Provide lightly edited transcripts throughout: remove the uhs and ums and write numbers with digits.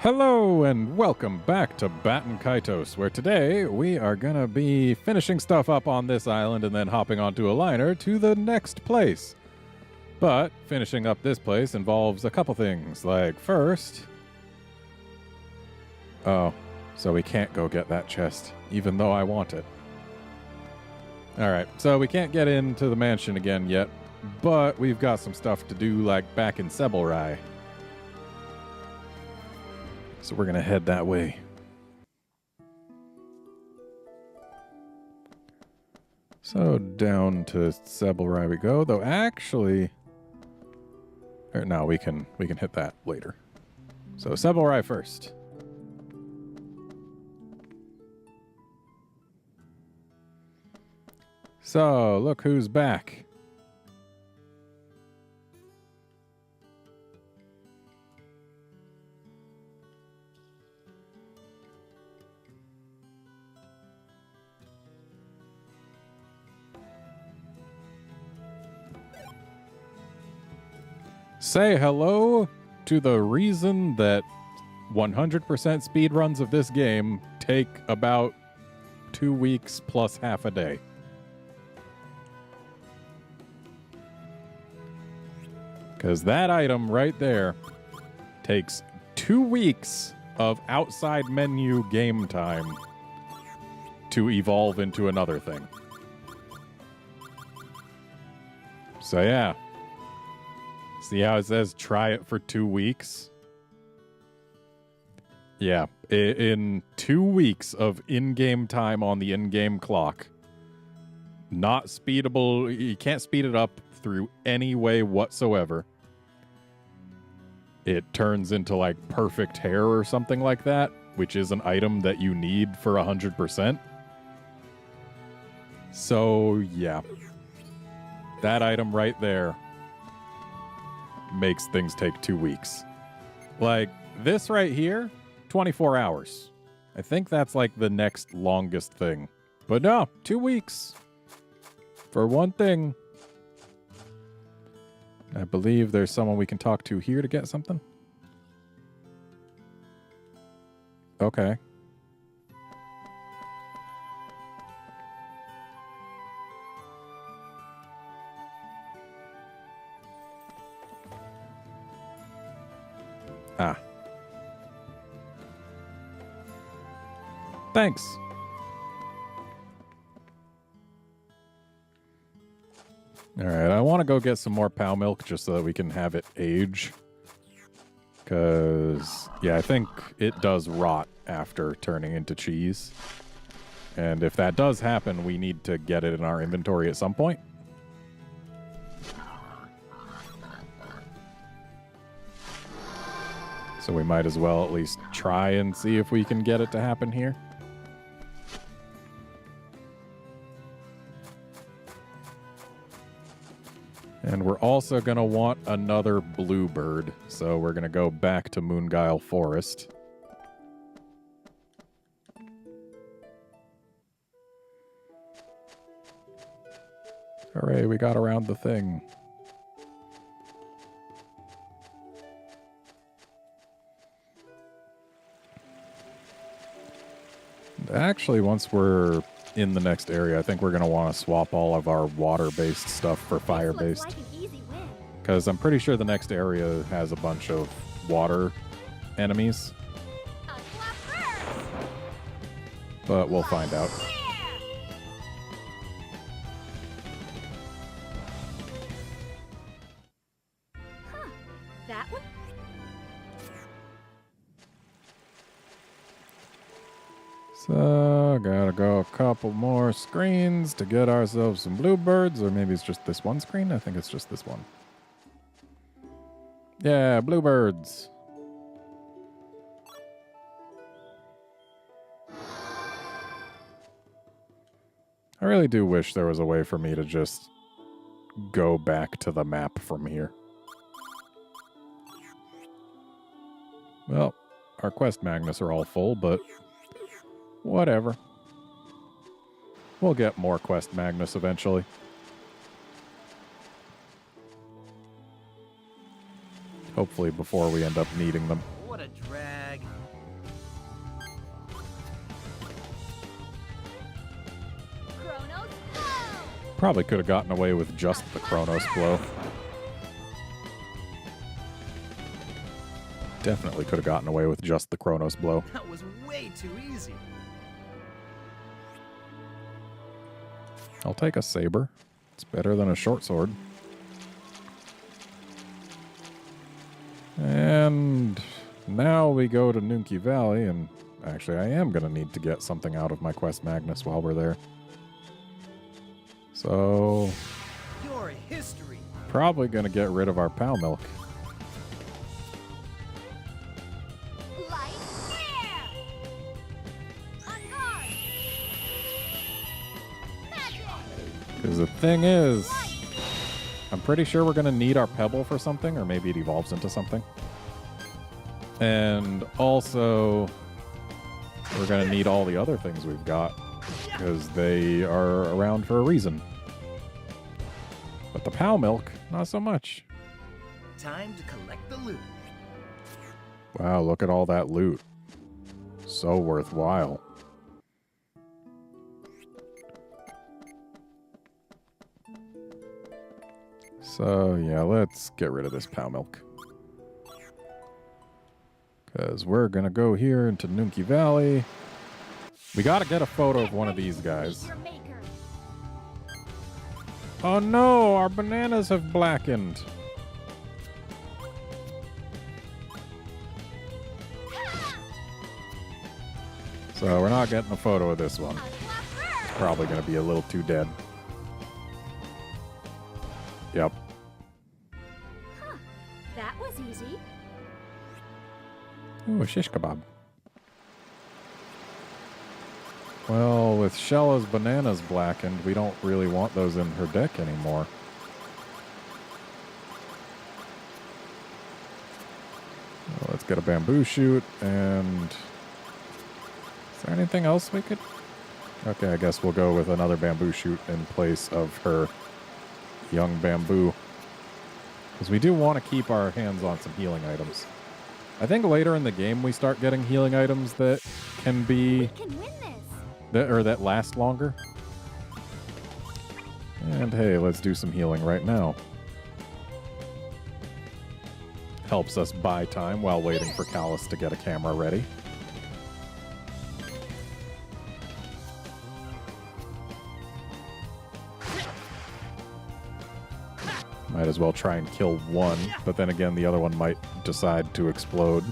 Hello and welcome back to Baten Kaitos, where today we are gonna be finishing stuff up on this island and then hopping onto a liner to the next place. But finishing up this place involves a couple things, like first... Oh, so we can't go get that chest, even though I want it. Alright, so we can't get into the mansion again yet, but we've got some stuff to do like back in Sebelrai. So we're going to head that way. So down to Sebelrai we go, though actually... Or no, we can hit that later. So Sebelrai first. So, look who's back. Say hello to the reason that 100% speedruns of this game take about 2 weeks plus half a day. Because that item right there takes 2 weeks of outside menu game time to evolve into another thing. So yeah. See how it says try it for 2 weeks? Yeah, in 2 weeks of in-game time on the in-game clock. Not speedable, you can't speed it up through any way whatsoever. It turns into like perfect hair or something like that, which is an item that you need for 100%. So yeah, that item right there makes things take 2 weeks. Like this right here, 24 hours. I think that's like the next longest thing. But no, 2 weeks for one thing. I believe there's someone we can talk to here to get something. Okay. Ah. Thanks. Alright, I want to go get some more POW milk just so that we can have it age. Because, yeah, I think it does rot after turning into cheese. And if that does happen, we need to get it in our inventory at some point. So we might as well at least try and see if we can get it to happen here. And we're also going to want another bluebird. So we're going to go back to Moonguile Forest. Hooray, we got around the thing. Actually, once we're in the next area, I think we're going to want to swap all of our water-based stuff for fire-based. Because I'm pretty sure the next area has a bunch of water enemies. But we'll find out. That one? So, gotta go a couple more screens to get ourselves some bluebirds, or maybe it's just this one screen? I think it's just this one. Yeah, bluebirds. I really do wish there was a way for me to just go back to the map from here. Well, our quest magnets are all full, but whatever. We'll get more quest magnets eventually. Hopefully before we end up needing them. What a drag. Chronos, go! Probably could have gotten away with just the Chronos blow. Definitely could have gotten away with just the Chronos blow. That was way too easy. I'll take a saber. It's better than a short sword. And now we go to Nunki Valley, and actually I am going to need to get something out of my Quest Magnus while we're there. So, Your history. probably going to get rid of our Pal Milk. Light, air! On guard! Magic! Because the thing is, I'm pretty sure we're going to need our Pebble for something, or maybe it evolves into something. And also, we're going to need all the other things we've got, because they are around for a reason. But the Pal Milk, not so much. Time to collect the loot. Wow, look at all that loot. So worthwhile. So, yeah, let's get rid of this Pal Milk. Because we're going to go here into Nunki Valley. We got to get a photo of one of these guys. Your maker. Oh no, our bananas have blackened. So we're not getting a photo of this one. It's probably going to be a little too dead. Yep. Huh. That was easy. Ooh, a shish kebab. Well, with Shella's bananas blackened, we don't really want those in her deck anymore. Well, let's get a bamboo shoot, and... Is there anything else we could... Okay, I guess we'll go with another bamboo shoot in place of her young bamboo. Because we do want to keep our hands on some healing items. I think later in the game we start getting healing items that can be... We can win this. that last longer. And hey, let's do some healing right now. Helps us buy time while waiting for Callus to get a camera ready. Might as well try and kill one, but then again the other one might decide to explode.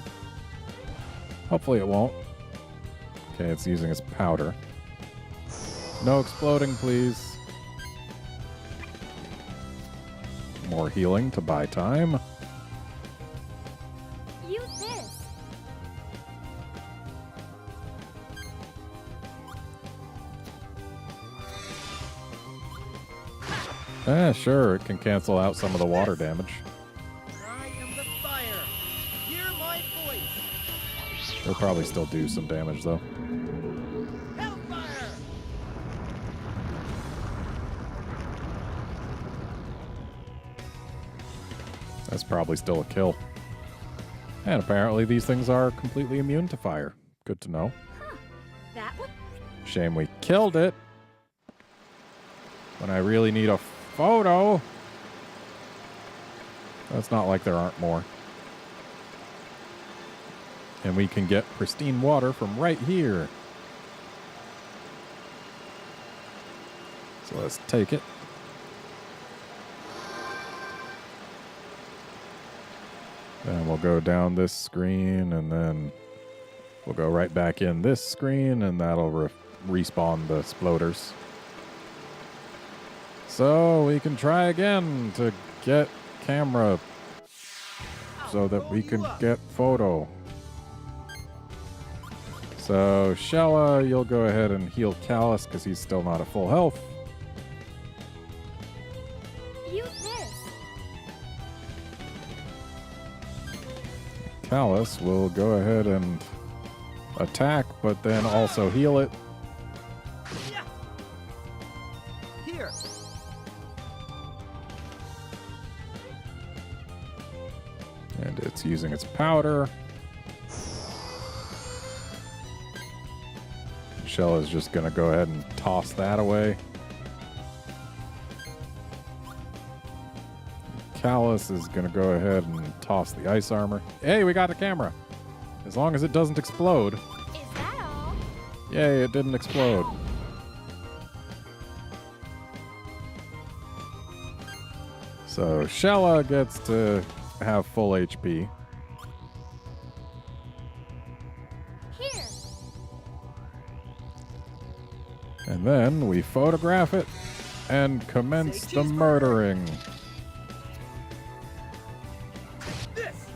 Hopefully it won't. Okay, it's using its powder. No exploding, please. More healing to buy time. Use this. Sure, it can cancel out some of the water damage. I am the fire. Hear my voice. They'll probably still do some damage, though. Hellfire. That's probably still a kill. And apparently these things are completely immune to fire. Good to know. Huh. That would... Shame we killed it. When I really need a photo. It's not like there aren't more. And we can get pristine water from right here. So let's take it. Then we'll go down this screen, and then we'll go right back in this screen, and that'll respawn the exploders. So we can try again to get camera so that we can get photo. So Shella, you'll go ahead and heal Callus because he's still not at full health. Use this. Callus will go ahead and attack, but then also heal it. Yeah. Here. And it's using its powder. Shella's just gonna go ahead and toss that away. Callus is gonna go ahead and toss the ice armor. Hey, we got the camera. As long as it doesn't explode. Is that all? Yay, it didn't explode. So Shella gets to have full HP. Here. And then we photograph it and commence Say the cheeseburger. murdering. This!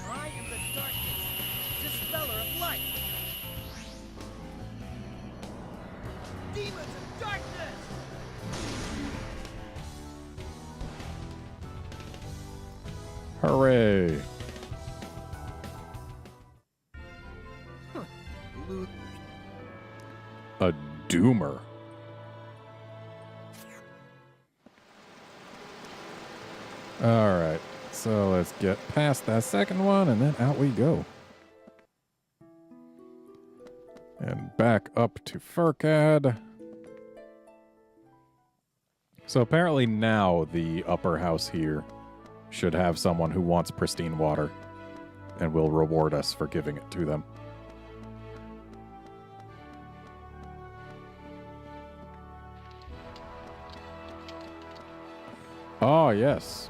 I am the darkness, dispeller of light. Demons of darkness! Hooray. Loot. A doomer. Alright, so let's get past that second one and then out we go. And back up to Furcad. So apparently now the upper house here should have someone who wants pristine water and will reward us for giving it to them. Oh, yes.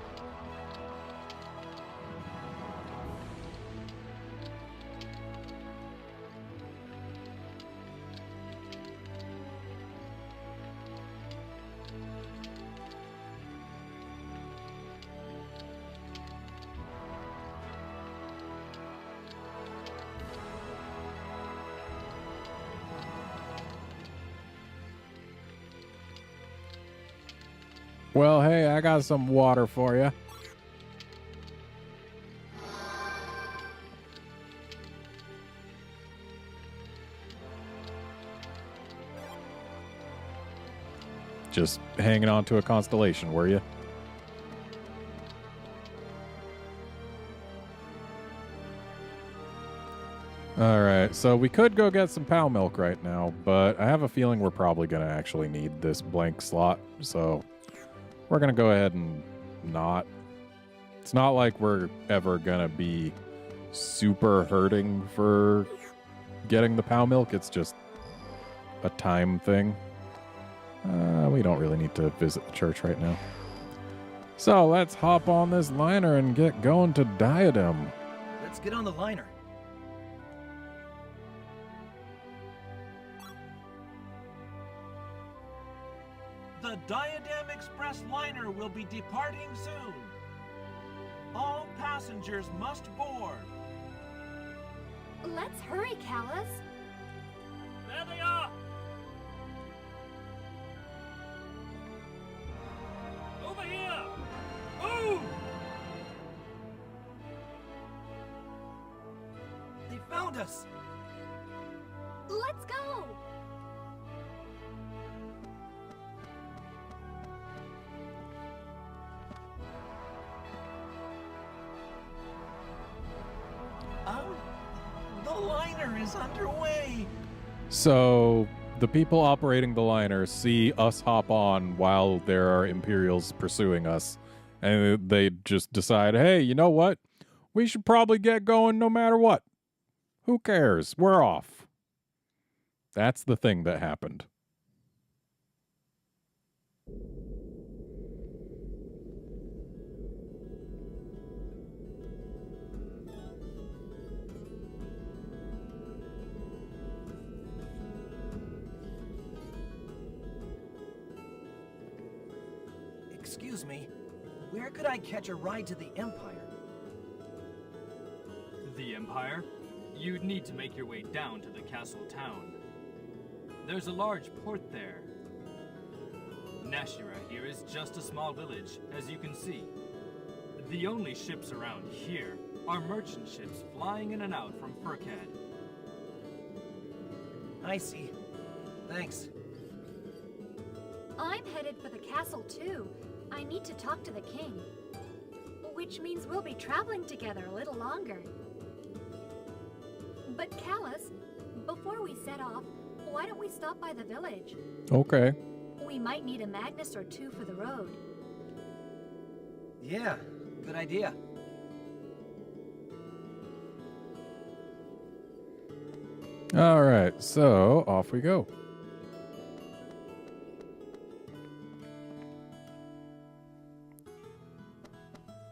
Well, hey, I got some water for you. Just hanging on to a constellation, were you? Alright, so we could go get some POW milk right now, but I have a feeling we're probably going to actually need this blank slot, so we're going to go ahead and not. It's not like we're ever going to be super hurting for getting the POW milk, it's just a time thing. We don't really need to visit the church right now. So let's hop on this liner and get going to Diadem. Let's get on the liner. The Diadem Express liner will be departing soon. All passengers must board. Let's hurry, Callus. There they are! Over here! Move! They found us! Let's go. The liner is underway. So the people operating the liner see us hop on while there are Imperials pursuing us, and they just decide, hey, you know what? We should probably get going no matter what. Who cares? We're off. That's the thing that happened. Excuse me, where could I catch a ride to the Empire? The Empire? You'd need to make your way down to the castle town. There's a large port there. Nashira here is just a small village, as you can see. The only ships around here are merchant ships flying in and out from Furcad. I see. Thanks. I'm headed for the castle too. I need to talk to the king. Which means we'll be traveling together a little longer. But Callus, Before we set off, why don't we stop by the village? Okay. We might need a Magnus or two for the road. Yeah, good idea. All right, so off we go.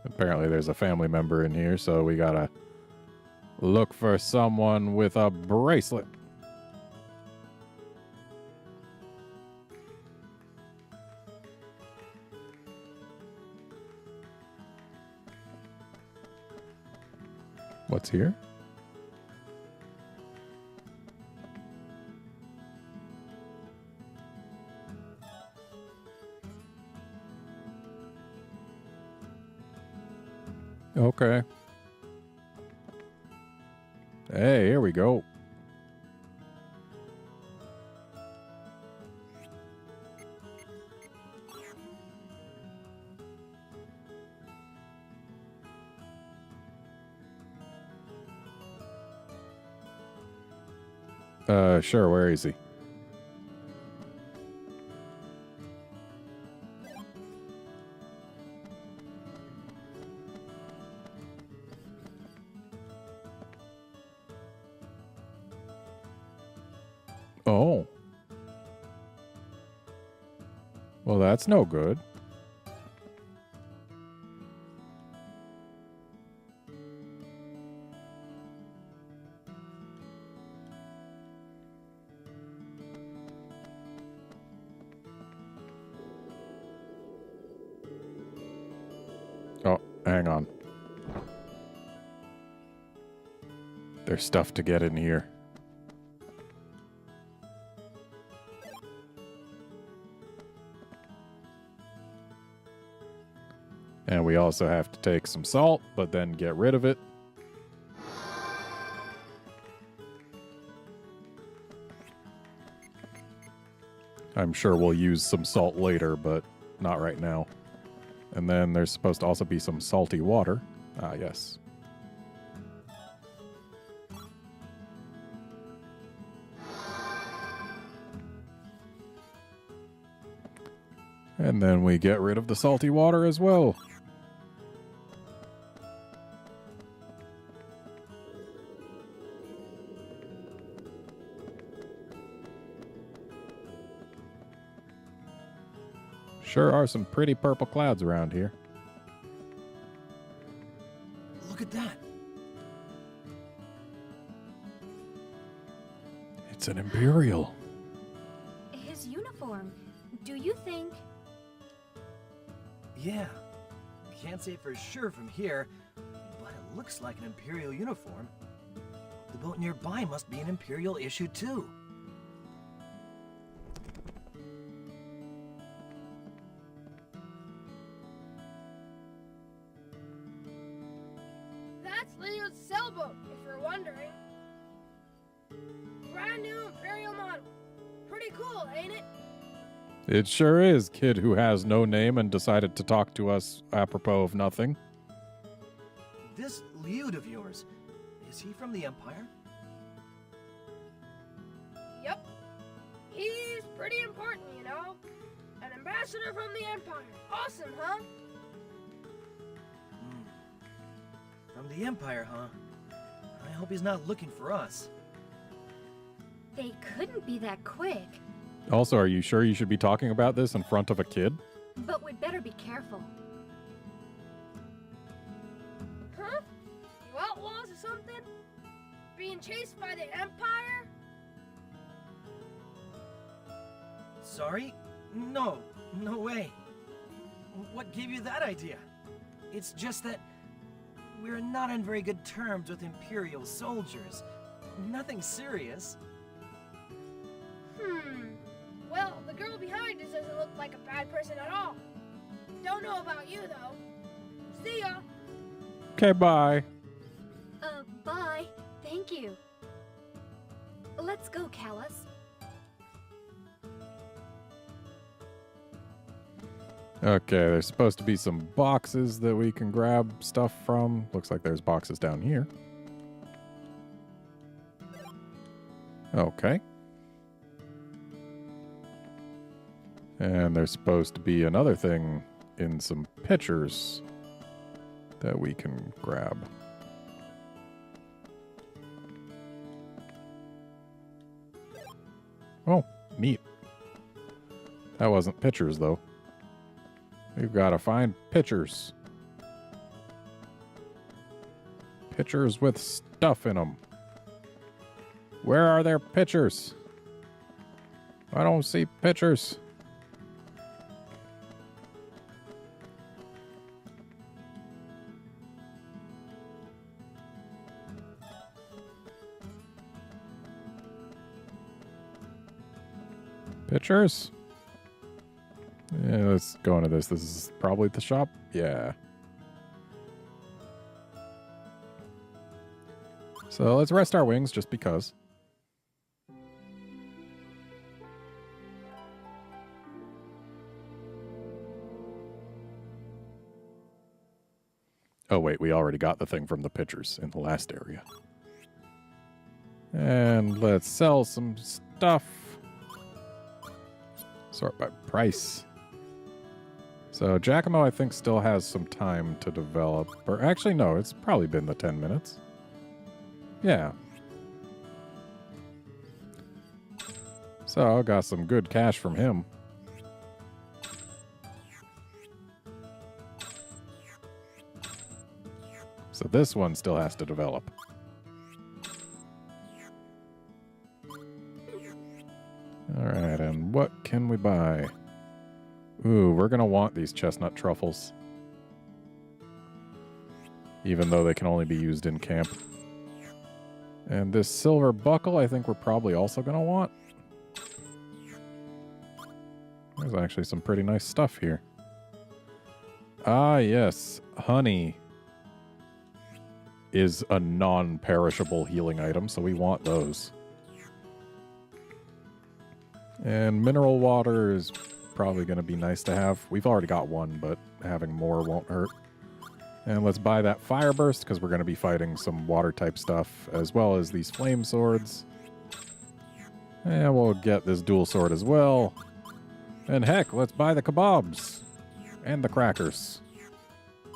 Apparently there's a family member in here, so we gotta look for someone with a bracelet. What's here? Okay. Hey, here we go. Sure, where is he? Oh. Well, that's no good. Oh, hang on. There's stuff to get in here. And we also have to take some salt, but then get rid of it. I'm sure we'll use some salt later, but not right now. And then there's supposed to also be some salty water. Ah, yes. And then we get rid of the salty water as well. Sure are some pretty purple clouds around here. Look at that. It's an Imperial. His uniform. Do you think... Yeah. Can't say for sure from here, but it looks like an Imperial uniform. The boat nearby must be an Imperial issue too. That's Leo's sailboat, if you're wondering. Brand new Imperial model. Pretty cool, ain't it? It sure is, kid who has no name and decided to talk to us apropos of nothing. This Liud of yours, is he from the Empire? Yep. He's pretty important, you know. An ambassador from the Empire. Awesome, huh? From the Empire, huh? I hope he's not looking for us. They couldn't be that quick. Also, are you sure you should be talking about this in front of a kid? But we'd better be careful. Huh? You outlaws or something? Being chased by the Empire? Sorry? No, no way. What gave you that idea? It's just that we're not on very good terms with Imperial soldiers. Nothing serious. Well, the girl behind us doesn't look like a bad person at all. Don't know about you, though. See ya. Okay, bye. Bye. Thank you. Let's go, Callus. Okay, there's supposed to be some boxes that we can grab stuff from. Looks like there's boxes down here. Okay. And there's supposed to be another thing in some pitchers that we can grab. Oh, neat. That wasn't pitchers, though. We've got to find pitchers. Pitchers with stuff in them. Where are their pitchers? I don't see pitchers. Pitchers? Yeah, let's go into this. This is probably the shop. Yeah. So let's rest our wings just because. Oh, wait, we already got the thing from the pitchers in the last area. And let's sell some stuff. Sort by price. So Giacomo, I think, still has some time to develop. Or actually, no, it's probably been the 10 minutes. Yeah. So I got some good cash from him. So this one still has to develop. Alright, and what can we buy? Ooh, we're gonna want these chestnut truffles. Even though they can only be used in camp. And this silver buckle, I think we're probably also gonna want. There's actually some pretty nice stuff here. Ah, yes. Honey is a non-perishable healing item, so we want those. And mineral water is probably going to be nice to have. We've already got one, but having more won't hurt. And let's buy that fire burst, because we're going to be fighting some water-type stuff, as well as these flame swords. And we'll get this dual sword as well. And heck, let's buy the kebabs. And the crackers.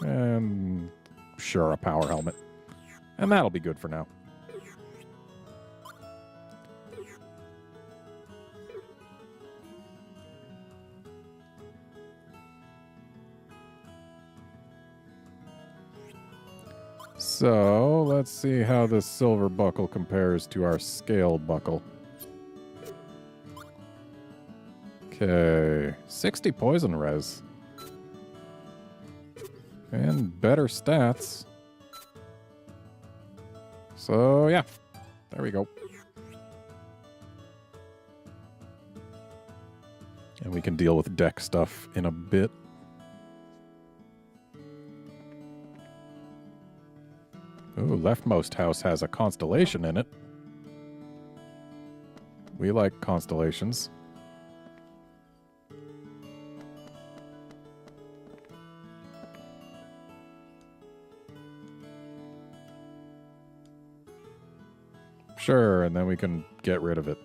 And sure, a power helmet. And that'll be good for now. So, let's see how this silver buckle compares to our scale buckle. Okay, 60 poison res. And better stats. So, yeah. There we go. And we can deal with deck stuff in a bit. Ooh, leftmost house has a constellation in it. We like constellations. Sure, and then we can get rid of it.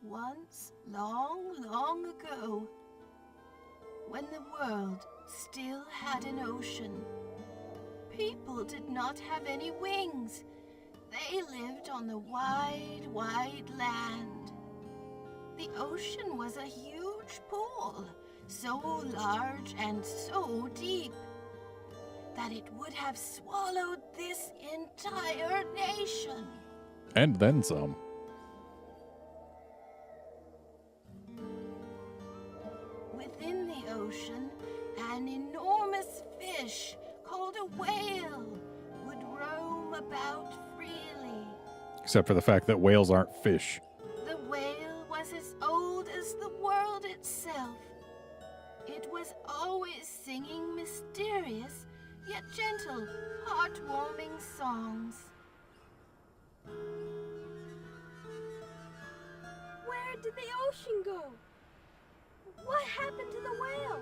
Once, long, long ago, when the world still had an ocean, people did not have any wings. They lived on the wide, wide land. The ocean was a huge pool, so large and so deep that it would have swallowed this entire nation. And then some. Within the ocean, an enormous fish called a whale would roam about freely. Except for the fact that whales aren't fish. The whale was as old as the world itself. It was always singing mysterious, yet gentle, heartwarming songs. Where did the ocean go? What happened to the whale?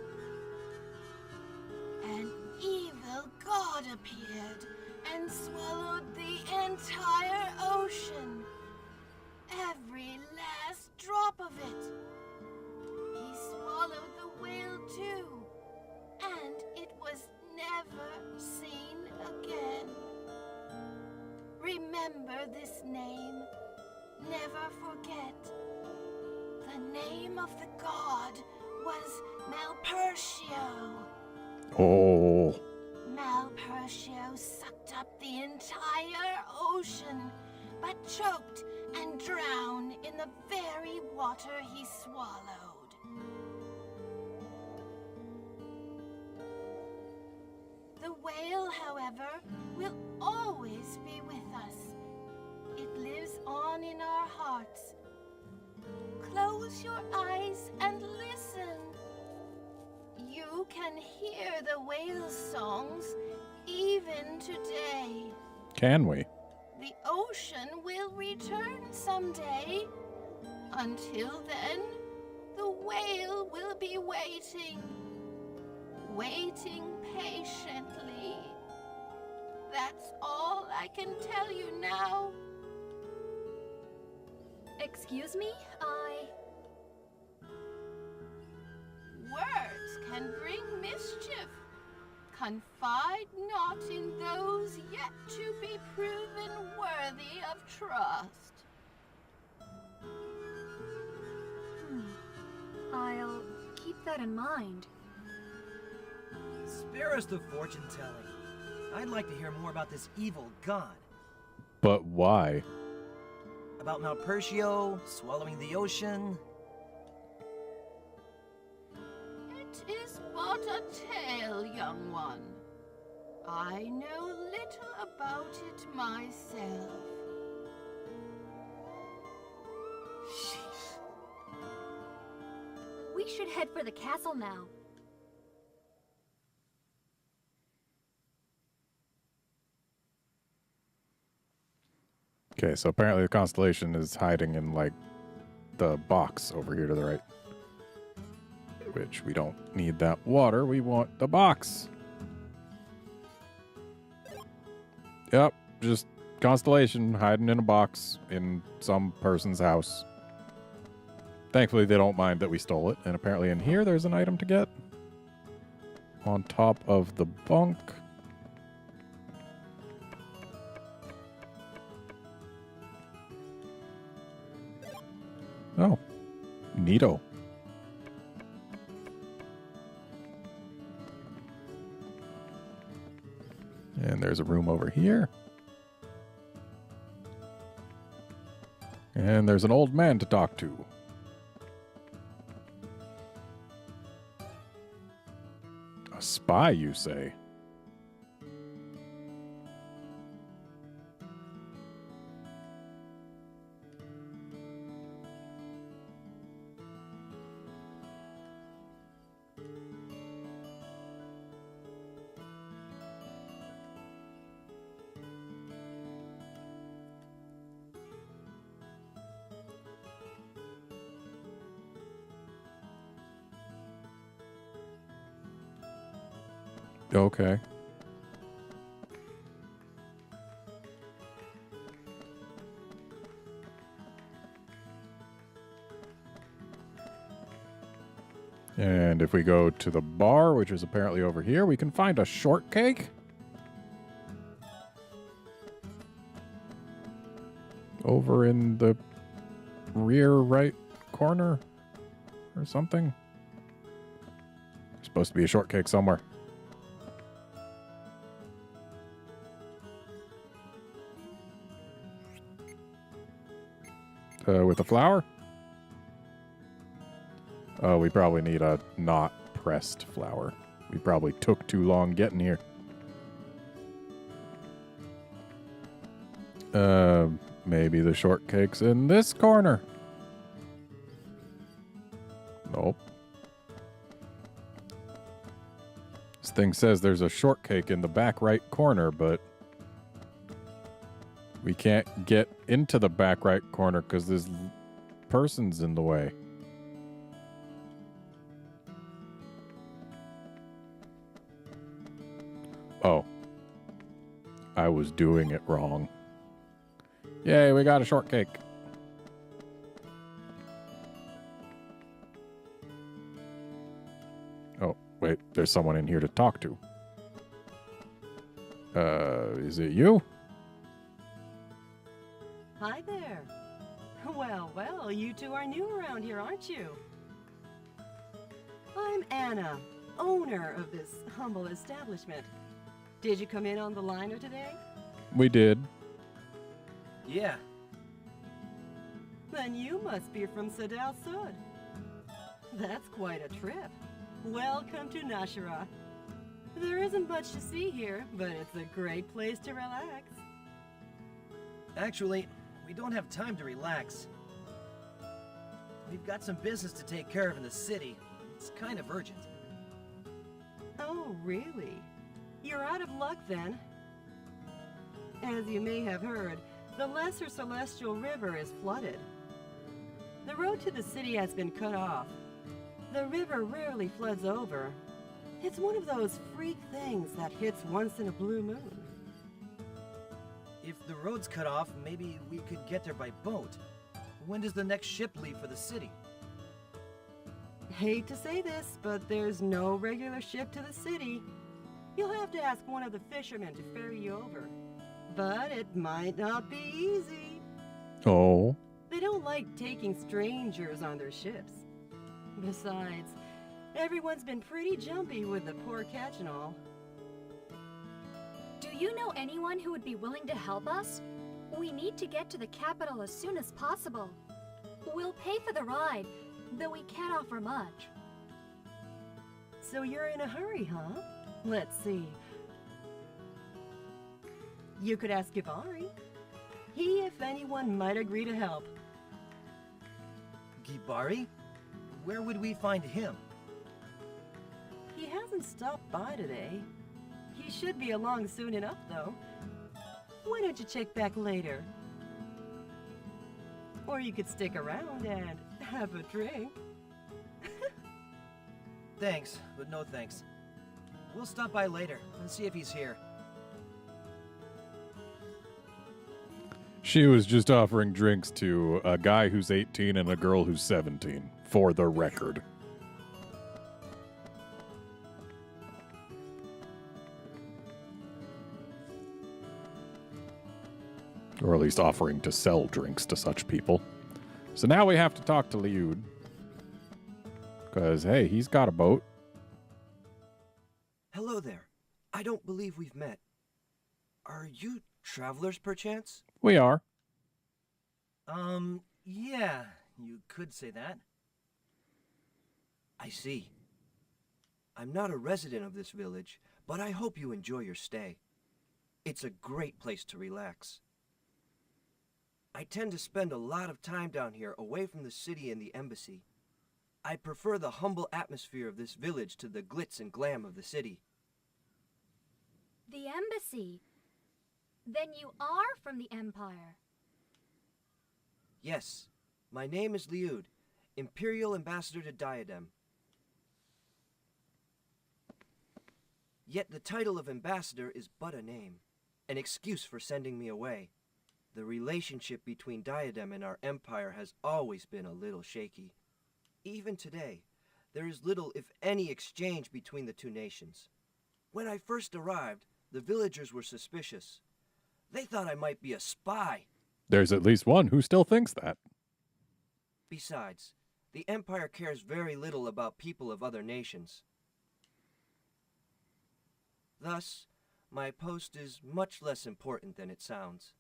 An evil god appeared and swallowed the entire ocean. Every last drop of it. He swallowed the whale too, and it was never seen again. Remember this name. Never forget. The name of the god was Malpertio. Oh. Malpertio sucked up the entire ocean, but choked and drowned in the very water he swallowed. The whale, however, will always be with us. It lives on in our hearts. Close your eyes and listen. You can hear the whale's songs even today. Can we? The ocean will return someday. Until then, the whale will be waiting. Waiting patiently. That's all I can tell you now. Excuse me? Words can bring mischief. Confide not in those yet to be proven worthy of trust. I'll keep that in mind. Spare us the fortune-telling. I'd like to hear more about this evil god. But why? About Malpertio swallowing the ocean. It is but a tale, young one. I know little about it myself. Sheesh. We should head for the castle now. Okay, so apparently the constellation is hiding in, like, the box over here to the right. Which we don't need that water, we want the box. Yep, just constellation hiding in a box in some person's house. Thankfully, they don't mind that we stole it. And apparently in here, there's an item to get. On top of the bunk. Oh, neato. And there's a room over here. And there's an old man to talk to. A spy, you say? Okay. And if we go to the bar, which is apparently over here, we can find a shortcake. Over in the rear right corner or something. There's supposed to be a shortcake somewhere. With a flower? Oh, we probably need a not pressed flower. We probably took too long getting here. Maybe the shortcake's in this corner. Nope. This thing says there's a shortcake in the back right corner, but we can't get into the back right corner because there's persons in the way. Oh. I was doing it wrong. Yay, we got a shortcake. Oh, wait, there's someone in here to talk to. Is it you? Hi there. Well, you two are new around here, aren't you? I'm Anna, owner of this humble establishment. Did you come in on the liner today? We did. Yeah. Then you must be from Sadal Sud. That's quite a trip. Welcome to Nashara. There isn't much to see here, but it's a great place to relax. Actually, we don't have time to relax. We've got some business to take care of in the city. It's kind of urgent. Oh, really? You're out of luck then. As you may have heard, the Lesser Celestial River is flooded. The road to the city has been cut off. The river rarely floods over. It's one of those freak things that hits once in a blue moon. If the road's cut off, maybe we could get there by boat. When does the next ship leave for the city? Hate to say this, but there's no regular ship to the city. You'll have to ask one of the fishermen to ferry you over. But it might not be easy. Oh. They don't like taking strangers on their ships. Besides, everyone's been pretty jumpy with the poor catch and all. Do you know anyone who would be willing to help us? We need to get to the capital as soon as possible. We'll pay for the ride, though we can't offer much. So you're in a hurry, huh? Let's see. You could ask Gibari. He, if anyone, might agree to help. Gibari? Where would we find him? He hasn't stopped by today. He should be along soon enough, though. Why don't you check back later? Or you could stick around and have a drink. Thanks, but no thanks. We'll stop by later and see if he's here. She was just offering drinks to a guy who's 18 and a girl who's 17, for the record. Or at least offering to sell drinks to such people. So now we have to talk to Liud. Because, hey, he's got a boat. Hello there. I don't believe we've met. Are you travelers, perchance? We are. Yeah, you could say that. I see. I'm not a resident of this village, but I hope you enjoy your stay. It's a great place to relax. I tend to spend a lot of time down here away from the city and the embassy. I prefer the humble atmosphere of this village to the glitz and glam of the city. The embassy? Then you are from the Empire. Yes, my name is Liud, Imperial Ambassador to Diadem. Yet the title of Ambassador is but a name, an excuse for sending me away. The relationship between Diadem and our empire has always been a little shaky. Even today, there is little, if any, exchange between the two nations. When I first arrived, the villagers were suspicious. They thought I might be a spy. There's at least one who still thinks that. Besides, the Empire cares very little about people of other nations. Thus, my post is much less important than it sounds.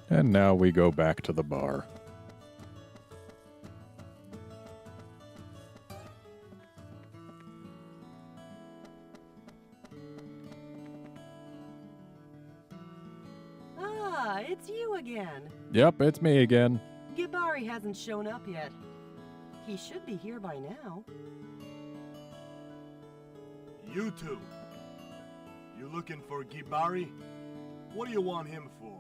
And now we go back to the bar. it's you again. Yep, it's me again. Gibari hasn't shown up yet. He should be here by now. You two. You looking for Gibari? What do you want him for?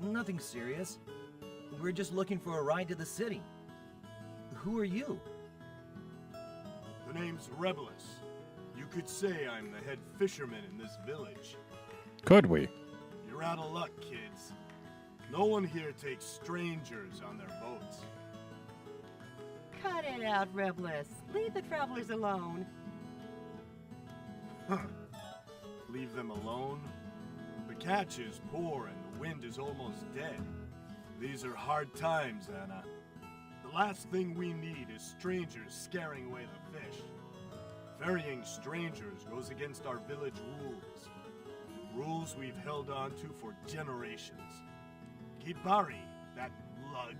Nothing serious. We're just looking for a ride to the city. Who are you? The name's Rebelus. You could say I'm the head fisherman in this village. Could we? You're out of luck, kids. No one here takes strangers on their boats. Cut it out, Rebelus. Leave the travelers alone. Huh. Leave them alone? The catch is poor and the wind is almost dead. These are hard times, Anna. The last thing we need is strangers scaring away the fish. Ferrying strangers goes against our village rules. Rules we've held on to for generations. Gibari, that lug,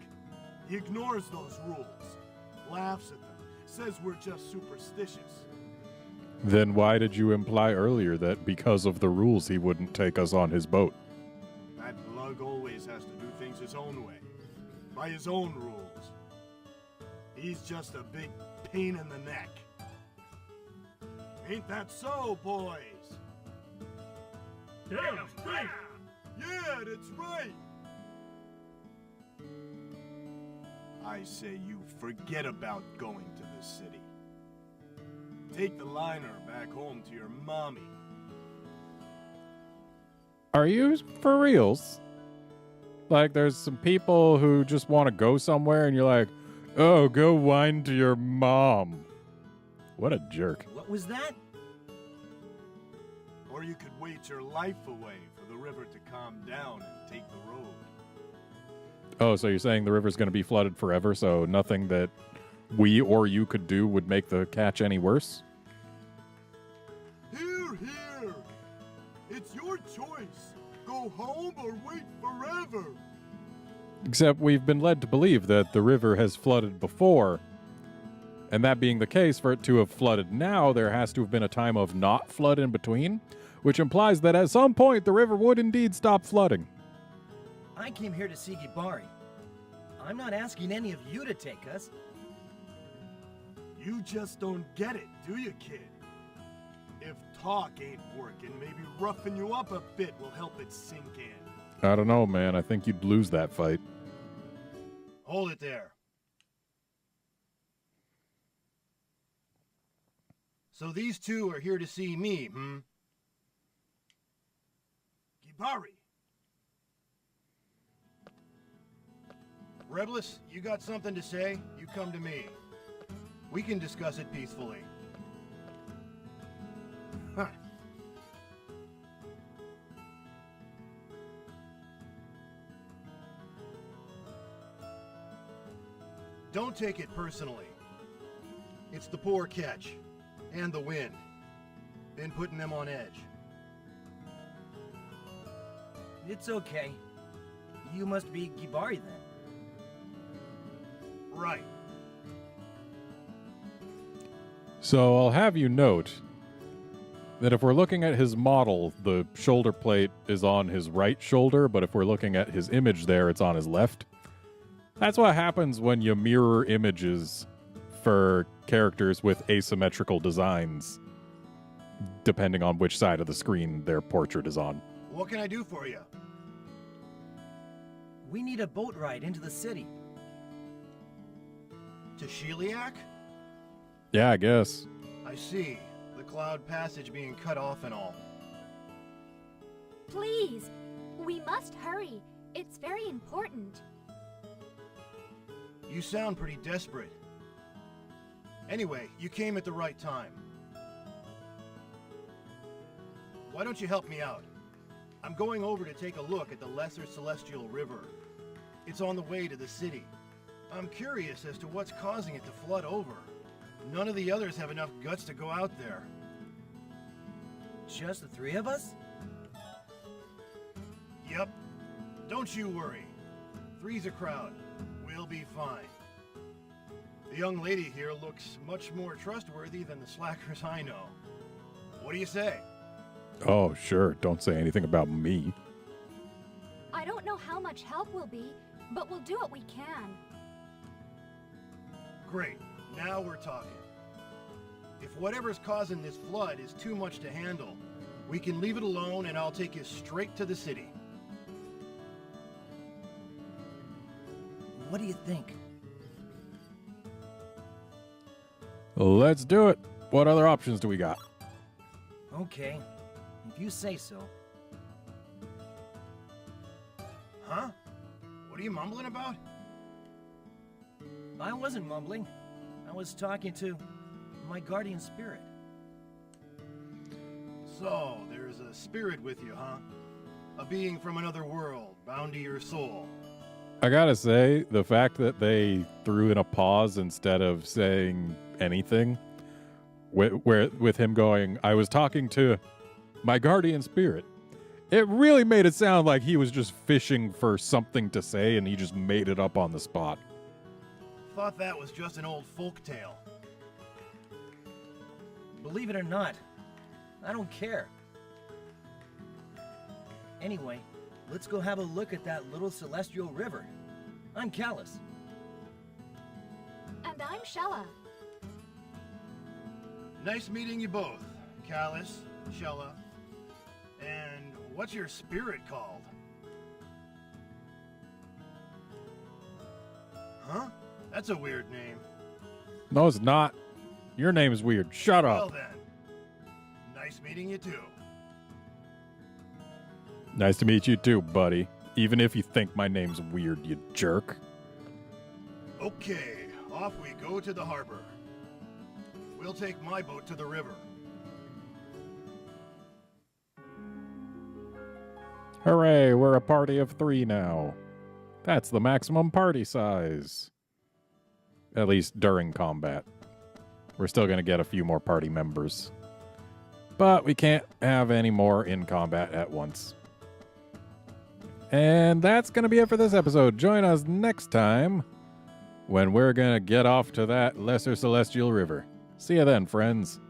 he ignores those rules, laughs at them, says we're just superstitious. Then why did you imply earlier that because of the rules he wouldn't take us on his boat? That lug always has to do things his own way, by his own rules. He's just a big pain in the neck. Ain't that so, boys? Yeah, right. Yeah, that's right! I say you forget about going to the city. Take the liner back home to your mommy. Are you for reals? Like, there's some people who just want to go somewhere and you're like, oh, go whine to your mom. What a jerk. What was that? Or you could wait your life away for the river to calm down and take the road. Oh, so you're saying the river's going to be flooded forever, so nothing that we or you could do would make the catch any worse? Here, here! It's your choice. Go home or wait forever. Except we've been led to believe that the river has flooded before. And that being the case, for it to have flooded now, there has to have been a time of not flood in between, which implies that at some point the river would indeed stop flooding. I came here to see Gibari. I'm not asking any of you to take us. You just don't get it, do you, kid? If talk ain't working, maybe roughing you up a bit will help it sink in. I don't know, man. I think you'd lose that fight. Hold it there. So these two are here to see me, hmm? Gibari. Rebelus, you got something to say? You come to me. We can discuss it peacefully. Huh. Don't take it personally. It's the poor catch. And the wind. Been putting them on edge. It's okay. You must be Gibari then. Right. So I'll have you note that if we're looking at his model, the shoulder plate is on his right shoulder, but if we're looking at his image there, it's on his left. That's what happens when you mirror images for characters with asymmetrical designs, depending on which side of the screen their portrait is on. What can I do for you? We need a boat ride into the city. To Sheliak? Yeah, I guess. I see. The Cloud Passage being cut off and all. Please, we must hurry. It's very important. You sound pretty desperate. Anyway, you came at the right time. Why don't you help me out? I'm going over to take a look at the Lesser Celestial River. It's on the way to the city. I'm curious as to what's causing it to flood over. None of the others have enough guts to go out there. Just the three of us? Yep. Don't you worry. Three's a crowd. We'll be fine. The young lady here looks much more trustworthy than the slackers I know. What do you say? Oh, sure. Don't say anything about me. much help we'll be, but we'll do what we can. Great. Now we're talking. If whatever's causing this flood is too much to handle, we can leave it alone and I'll take you straight to the city. What do you think? Let's do it. What other options do we got? Okay, if you say so. Huh? What are you mumbling about? I wasn't mumbling. I was talking to my guardian spirit. So, there's a spirit with you, huh? A being from another world, bound to your soul. I gotta say, the fact that they threw in a pause instead of saying anything, with him going, I was talking to my guardian spirit, it really made it sound like he was just fishing for something to say and he just made it up on the spot. Thought that was just an old folk tale. Believe it or not, I don't care. Anyway, let's go have a look at that little celestial river. I'm Callus. And I'm Shella. Nice meeting you both, Callus, Shella. And what's your spirit called? Huh? That's a weird name. No, it's not. Your name is weird. Shut Well up. then, nice meeting you too. Nice to meet you too, buddy. Even if you think my name's weird, you jerk. Okay, off we go to the harbor. We'll take my boat to the river. Hooray, we're a party of 3 now. That's the maximum party size. At least during combat. We're still going to get a few more party members. But we can't have any more in combat at once. And that's going to be it for this episode. Join us next time when we're going to get off to that lesser celestial river. See you then, friends.